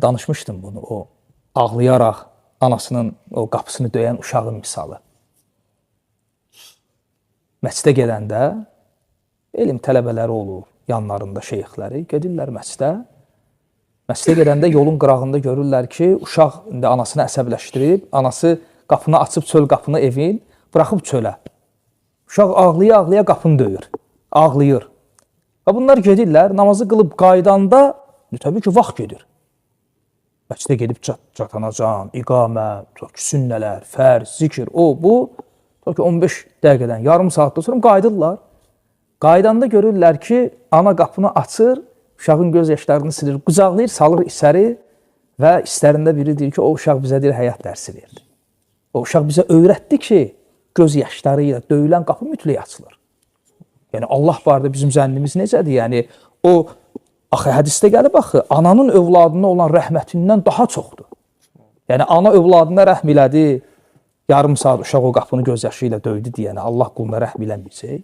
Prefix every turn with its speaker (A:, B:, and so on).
A: Danışmışdım bunu, o ağlayaraq anasının o qapısını döyən uşağın misalı. Məscidə gedəndə elm tələbələri olur, yanlarında şeyxləri, gedirlər məscidə. Məscidə gedəndə yolun qırağında görürlər ki, uşaq indi anasını əsəbləşdirib, anası qapını açıb çöl qapını evin, buraxıb çölə. Uşaq ağlaya-ağlaya qapını döyür, ağlayır. Və bunlar gedirlər, namazı qılıb qaydanda, təbii ki, vaxt gedir. Məscidə gedib çatanacan, iqamə, sünnələr, fərz, zikir, o, bu, 15 dəqiqədən, yarım saatdan sonra qayıdırlar. Qaydanda görürlər ki, ana qapını açır, uşağın göz yaşlarını silir, qucaqlayır, salır içəri və istərində biri deyir ki, o uşaq bizə deyir, həyat dərsi verir. O uşaq bizə öyrətdi ki, göz yaşları ilə döyülən qapı mütləq açılır. Yəni, Allah barədə bizim zənnimiz necədir? Yəni, o, axı, hədisdə gəlib, axı, ananın övladına olan rəhmətindən daha çoxdur. Yəni, ana övladına rəhm elədi, yarım saat uşaq o qapını göz yaşı ilə döydü deyəni, Allah quluna rəhm eləməyəcək.